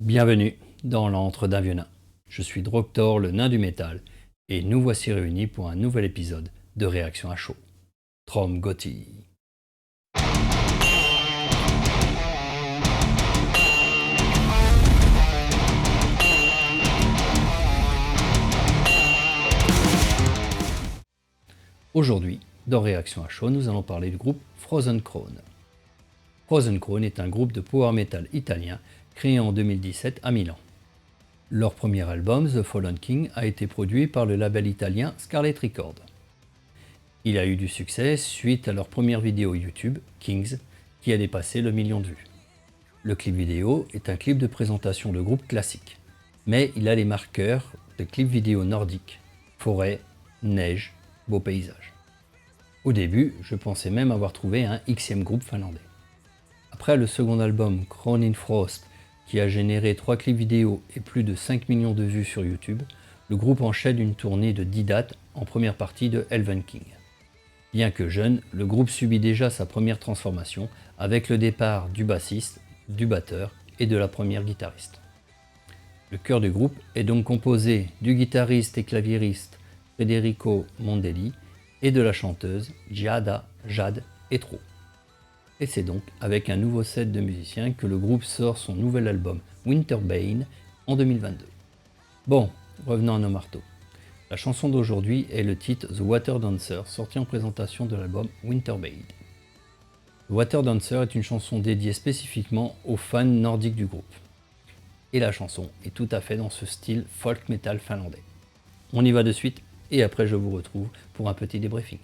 Bienvenue dans l'antre d'un vieux nain. Je suis Droctor, le nain du métal, et nous voici réunis pour un nouvel épisode de Réaction à chaud. Trom Gotti. Aujourd'hui, dans Réaction à chaud, nous allons parler du groupe Frozen Throne. Frozen Throne est un groupe de power metal italien créé en 2017 à Milan. Leur premier album, The Fallen King, a été produit par le label italien Scarlet Records. Il a eu du succès suite à leur première vidéo YouTube, Kings, qui a dépassé le million de vues. Le clip vidéo est un clip de présentation de groupe classique, mais il a les marqueurs de clip vidéo nordique, forêt, neige, beau paysage. Au début, je pensais même avoir trouvé un Xème groupe finlandais. Après le second album, Crown in Frost, qui a généré 3 clips vidéo et plus de 5 millions de vues sur YouTube, le groupe enchaîne une tournée de 10 dates en première partie de Elven King. Bien que jeune, le groupe subit déjà sa première transformation avec le départ du bassiste, du batteur et de la première guitariste. Le chœur du groupe est donc composé du guitariste et claviériste Federico Mondelli et de la chanteuse Giada Jade Etro. Et c'est donc avec un nouveau set de musiciens que le groupe sort son nouvel album Winterbane en 2022. Bon, revenons à nos marteaux. La chanson d'aujourd'hui est le titre The Water Dancer, sorti en présentation de l'album Winterbane. The Water Dancer est une chanson dédiée spécifiquement aux fans nordiques du groupe. Et la chanson est tout à fait dans ce style folk metal finlandais. On y va de suite et après je vous retrouve pour un petit débriefing.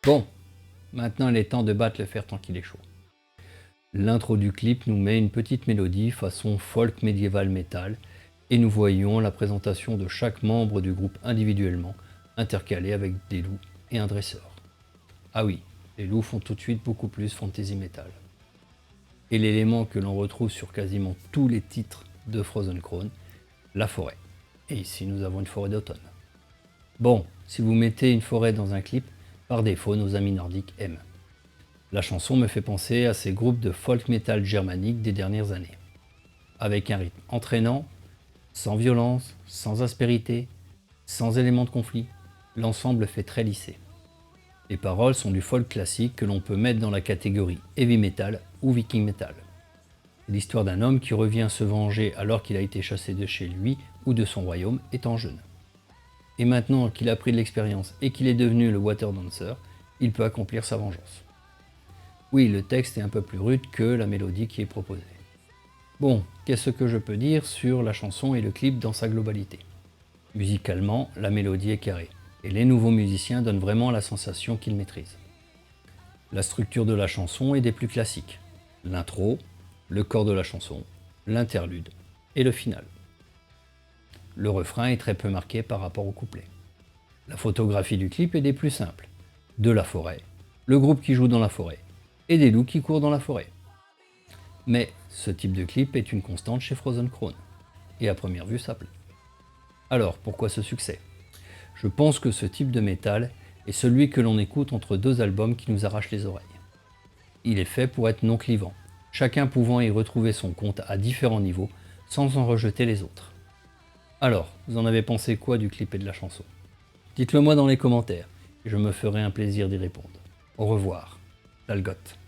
Bon, maintenant il est temps de battre le fer tant qu'il est chaud. L'intro du clip nous met une petite mélodie façon folk médiéval metal et nous voyons la présentation de chaque membre du groupe individuellement, intercalé avec des loups et un dresseur. Ah oui, les loups font tout de suite beaucoup plus fantasy metal. Et l'élément que l'on retrouve sur quasiment tous les titres de Frozen Crown, la forêt. Et ici nous avons une forêt d'automne. Bon, si vous mettez une forêt dans un clip, par défaut nos amis nordiques aiment. La chanson me fait penser à ces groupes de folk metal germanique des dernières années. Avec un rythme entraînant, sans violence, sans aspérité, sans éléments de conflit, l'ensemble fait très lissé. Les paroles sont du folk classique que l'on peut mettre dans la catégorie heavy metal ou viking metal. C'est l'histoire d'un homme qui revient se venger alors qu'il a été chassé de chez lui ou de son royaume étant jeune. Et maintenant qu'il a pris de l'expérience et qu'il est devenu le Water Dancer, il peut accomplir sa vengeance. Oui, le texte est un peu plus rude que la mélodie qui est proposée. Bon, qu'est-ce que je peux dire sur la chanson et le clip dans sa globalité? Musicalement, la mélodie est carrée, et les nouveaux musiciens donnent vraiment la sensation qu'ils maîtrisent. La structure de la chanson est des plus classiques. L'intro, le corps de la chanson, l'interlude et le final. Le refrain est très peu marqué par rapport au couplet. La photographie du clip est des plus simples. De la forêt, le groupe qui joue dans la forêt, et des loups qui courent dans la forêt. Mais ce type de clip est une constante chez Frozen Crown, et à première vue ça plaît. Alors pourquoi ce succès? Je pense que ce type de métal est celui que l'on écoute entre deux albums qui nous arrachent les oreilles. Il est fait pour être non clivant, chacun pouvant y retrouver son compte à différents niveaux sans en rejeter les autres. Alors, vous en avez pensé quoi du clip et de la chanson? Dites-le moi dans les commentaires, et je me ferai un plaisir d'y répondre. Au revoir, Dalgoth.